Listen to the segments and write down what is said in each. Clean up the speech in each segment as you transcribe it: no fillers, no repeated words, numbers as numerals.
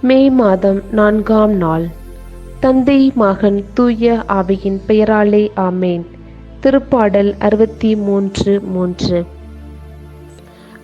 மே மாதம் 4ஆம் நாள். தந்தை மகன் தூய ஆவியின் பெயராலே ஆமேன். திருப்பாடல் 63:3.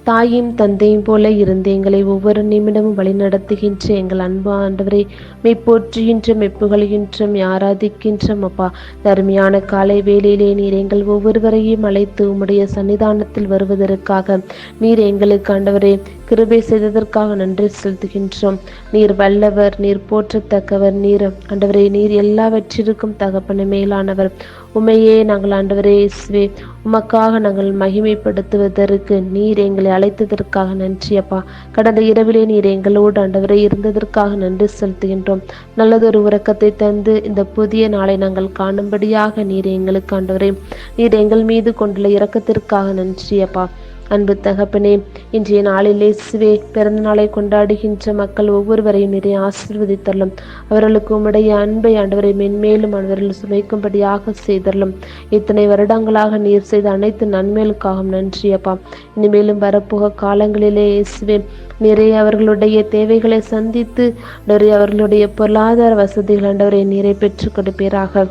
தாயும் தந்தையும் போல இருந்து எங்களை ஒவ்வொரு நிமிடமும் வழிநடத்துகின்ற எங்கள் அன்பு ஆண்டவரே, மெய்ப்போற்றுகின்ற மெப்புகழுகின்றோம், ஆராதிக்கின்றோம் அப்பா. தருமையான காலை வேளையிலே நீர் எங்கள் ஒவ்வொருவரையும் அழைத்து உம்முடைய சன்னிதானத்தில் வருவதற்காக நீர் எங்களுக்கு ஆண்டவரே கிருபை செய்ததற்காக நன்றி செலுத்துகின்றோம். நீர் வல்லவர், நீர் போற்றத்தக்கவர், நீர் ஆண்டவரே நீர் எல்லாவற்றிற்கும் தகப்பன மேலானவர். உமையே நாங்கள் ஆண்டவரே இயேசுவே உமக்காக நாங்கள் மகிமைப்படுத்துவதற்கு நீர் எங்களை அழைத்ததற்காக நன்றி அப்பா. கடந்த இரவிலே நீர் எங்களோடு ஆண்டவரே இருந்ததற்காக நன்றி செலுத்துகின்றோம். நல்லதொரு உறக்கத்தை தந்து இந்த புதிய நாளை நாங்கள் காணும்படியாக நீர் எங்களுக்கு ஆண்டவரே நீர் எங்கள் மீது கொண்டுள்ள இரக்கத்திற்காக நன்றி அப்பா. அன்பு தகப்பனே, இன்றைய நாளிலே இயேசுவே பிறந்த நாளை கொண்டாடுகின்ற மக்கள் ஒவ்வொருவரையும் நிறைய ஆசீர்வதித்தரலும். அவர்களுக்கு உம்முடைய அன்பை ஆண்டவரை மென்மேலும் அவர்கள் சுமைக்கும்படியாக செய்தரலும். இத்தனை வருடங்களாக நீர் செய்த அனைத்து நன்மைகளுக்காகவும் நன்றி அப்பா. இனிமேலும் வரப்போக காலங்களிலே இயேசுவே நிறைய அவர்களுடைய தேவைகளை சந்தித்து நிறைய அவர்களுடைய பொருளாதார வசதிகள் ஆண்டவரை நீரை பெற்றுக் கொடுப்பீராக.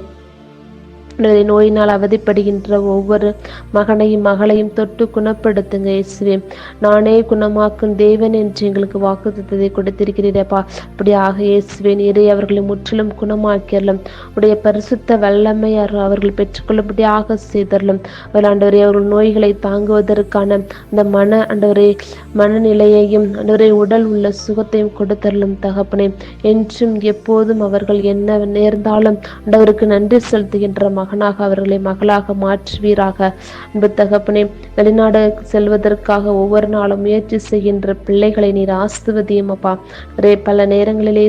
நோயினால் அவதிப்படுகின்ற ஒவ்வொரு மகனையும் மகளையும் தொட்டு குணப்படுத்துங்க இயேசுவே. நானே குணமாக்கும் தேவன் என்று எங்களுக்கு வாக்குத்தத்தத்தை கொடுத்திருக்கிறீரப்பா. அப்படியாக இயேசுவே நீரே அவர்களை முற்றிலும் குணமாக்கிடலும். உடைய பரிசுத்த வல்லமை அவர்கள் பெற்றுக்கொள்ளும்படியாக செய்தரலும். ஆண்டவரே அவர்கள் நோய்களை தாங்குவதற்கான அந்த மனநிலையையும் ஆண்டவரே உடல் உள்ள சுகத்தையும் கொடுத்தரலும் தகப்பனே. என்றும் எப்போதும் அவர்கள் என்ன நேர்ந்தாலும் ஆண்டவருக்கு நன்றி செலுத்துகின்ற மகனாக அவர்களை மகளாக மாற்றுவீராக. அன்பு தகப்பனே, வெளிநாடு செல்வதற்காக ஒவ்வொரு நாளும் முயற்சி செய்கின்ற பிள்ளைகளை நீர் ஆசிர்வதியும் அப்பா. பல நேரங்களிலே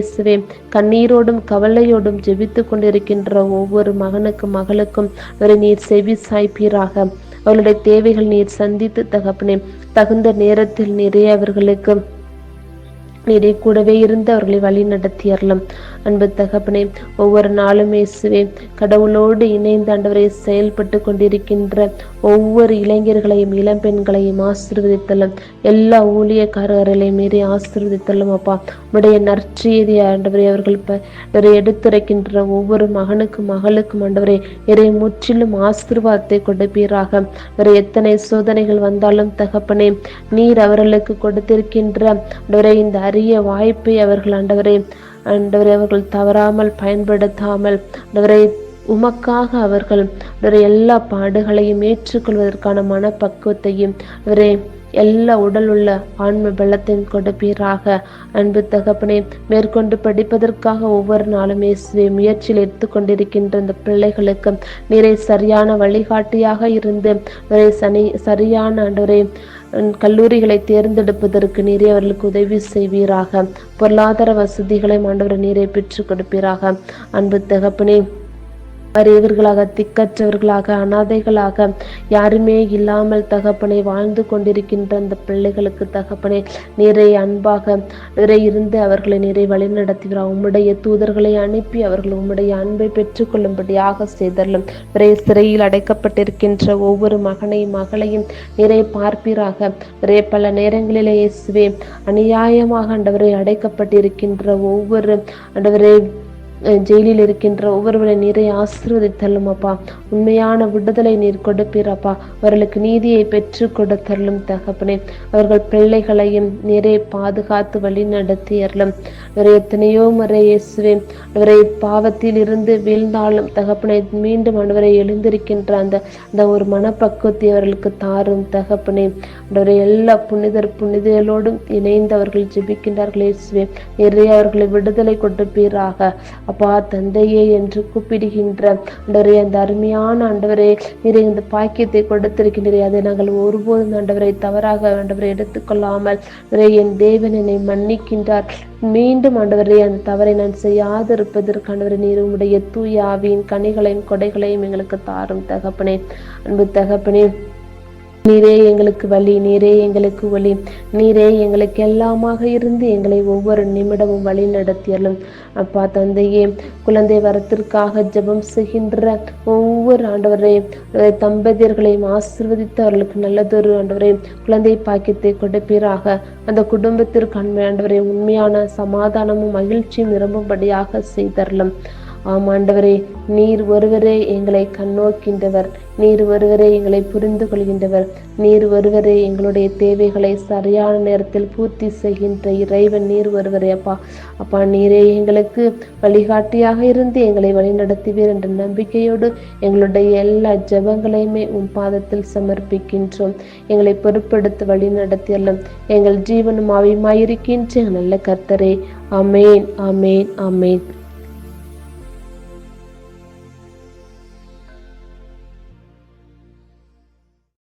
கண்ணீரோடும் கவலையோடும் ஜெபித்து கொண்டிருக்கின்ற ஒவ்வொரு மகனுக்கும் மகளுக்கும் நீர் செவி சாய்ப்பீராக. அவர்களுடைய தேவைகள் நீர் சந்தித்து தகப்பனே தகுந்த நேரத்தில் நிறைய அவர்களுக்கு நீரே கூடவே இருந்து அவர்களை வழி நடத்தியறலும். அன்பு தகப்பனே, ஒவ்வொரு நாளும் இயேசுவே கடவுளோடு இணைந்து ஆண்டவரை செயல்பட்டு கொண்டிருக்கின்ற ஒவ்வொரு இளைஞர்களையும் இளம்பெண்களையும் ஆசீர்வதித்தலும். எல்லா ஊழியக்காரர்களையும் மீறி ஆசீர்வதித்தலும் அப்பா. உடைய நற்செய்தி ஆண்டவரை அவர்கள் எடுத்துரைக்கின்ற ஒவ்வொரு மகனுக்கும் மகளுக்கும் ஆண்டவரை இறை முற்றிலும் ஆசீர்வாதத்தை கொடுப்பீராக. வேற எத்தனை சோதனைகள் வந்தாலும் தகப்பனே நீர் அவர்களுக்கு கொடுத்திருக்கின்ற ஆண்டவரை இந்த அரிய வாய்ப்பை அவர்கள் ஆண்டவரை அவர்கள் தவறாமல் பயன்படுத்தாமல் ஆண்டவரை உமக்காக அவர்கள் எல்லா பாடுகளையும் ஏற்றுக்கொள்வதற்கான மனப்பக்குவத்தையும் அவரே எல்லா உடல் உள்ள ஆன்ம பலத்தையும் கொடுப்பீராக. அன்பு தகப்பனே, மேற்கொண்டு படிப்பதற்காக ஒவ்வொரு நாளும் இயேசுவை முயற்சியில் எடுத்துக்கொண்டிருக்கின்ற இந்த பிள்ளைகளுக்கு நீரை சரியான வழிகாட்டியாக இருந்து சரியான ஆண்டவரை கல்லூரிகளை தேர்ந்தெடுப்பதற்கு நீரே அவர்களுக்கு உதவி செய்வீராக. பொருளாதார வசதிகளை ஆண்டவரை நீரை பெற்றுக் கொடுப்பீராக. அன்பு தகப்பனே, வறியவர்களாக திக்கற்றவர்களாக அனாதைகளாக யாருமே இல்லாமல் தகப்பனை வாழ்ந்து கொண்டிருக்கின்ற அந்த பிள்ளைகளுக்கு தகப்பனை நீரை அன்பாக நிறை இருந்து அவர்களை நிறை வழி நடத்துகிறார். உம்முடைய தூதர்களை அனுப்பி அவர்கள் உம்முடைய அன்பை பெற்றுக்கொள்ளும்படியாக செய்தரலும். சிறையில் அடைக்கப்பட்டிருக்கின்ற ஒவ்வொரு மகனையும் மகளையும் நிறை பார்ப்பீராக. பல நேரங்களிலே இயேசுவே அநியாயமாக ஆண்டவரை அடைக்கப்பட்டிருக்கின்ற ஒவ்வொரு ஆண்டவரை ஜெயிலில் இருக்கின்ற ஒவ்வொருவரை நீரை ஆசீர்வதித்தள்ளும் அப்பா. உண்மையான விடுதலை நீர் கொடுப்பீரப்பா. அவர்களுக்கு நீதியை பெற்று கொடுத்தள்ளும் தகப்பனே. அவர்கள் பிள்ளைகளையும் நீரை பாதுகாத்து வழி நடத்தியறலும். எத்தனையோ முறை இயேசுவே அவரை பாவத்தில் இருந்து வீழ்ந்தாலும் தகப்பனை மீண்டும் அவரை எழுந்திருக்கின்ற அந்த ஒரு மனப்பக்குவத்தை அவர்களுக்கு தாரும் தகப்பனே. அவரை எல்லா புனிதர்களோடும் இணைந்து அவர்கள் ஜெபிக்கின்றார்கள் இயேசுவே. நிறைய அவர்களை விடுதலை கொடுப்பீராக அப்பா. தந்தையே என்று கூப்பிடுகின்ற ஆண்டவரே அந்த அருமையான ஆண்டவரே நீரை இந்த பாக்கியத்தை கொடுத்திருக்கின்றே. அதை நாங்கள் ஒருபோதும் ஆண்டவரை தவறாக ஆண்டவரை எடுத்துக்கொள்ளாமல் என் தேவன் என்னை மன்னிக்கின்றார். மீண்டும் ஆண்டவரே அந்த தவறை நான் செய்யாதிருப்பதற்கு ஆண்டவரே நீர் உம்முடைய தூய ஆவியின் கனிகளையும் கொடைகளையும் எங்களுக்கு தாரும் தகப்பனே. அன்பு தகப்பனே, நீரே எங்களுக்கு வழி, நீரே எங்களுக்கு ஒளி, நீரே எங்களுக்கு எல்லாமாக இருந்து எங்களை ஒவ்வொரு நிமிடமும் வழி நடத்தியலும். அப்பா தந்தையே, குழந்தை வரத்திற்காக ஜெபம் செய்கின்ற ஒவ்வொரு ஆண்டவரே தம்பதியர்களையும் ஆசீர்வதித்து அவர்களுக்கு நல்லதொரு ஆண்டவரே குழந்தை பாக்கியத்தை கொடுப்பீராக. அந்த குடும்பத்திற்கு ஆண்டவரே உண்மையான சமாதானமும் மகிழ்ச்சியும் நிரம்பும்படியாக செய்தரலும். ஆமாண்டவரே, நீர் ஒருவரே எங்களை கண்ணோக்கின்றவர், நீர் ஒருவரே எங்களை புரிந்து கொள்கின்றவர், நீர் ஒருவரே எங்களுடைய தேவைகளை சரியான நேரத்தில் பூர்த்தி செய்கின்ற இறைவன் நீர் ஒருவரே. அப்பா நீரே எங்களுக்கு வழிகாட்டியாக இருந்து எங்களை வழிநடத்துவீர் என்ற நம்பிக்கையோடு எங்களுடைய எல்லா ஜெபங்களையுமே உன் பாதத்தில் சமர்ப்பிக்கின்றோம். எங்களை பொறுப்பெடுத்து வழி நடத்தியல்லும் எங்கள் ஜீவனும் ஆவியுமாயிருக்கின்ற நல்ல கர்த்தரே. ஆமேன், ஆமேன், ஆமேன்.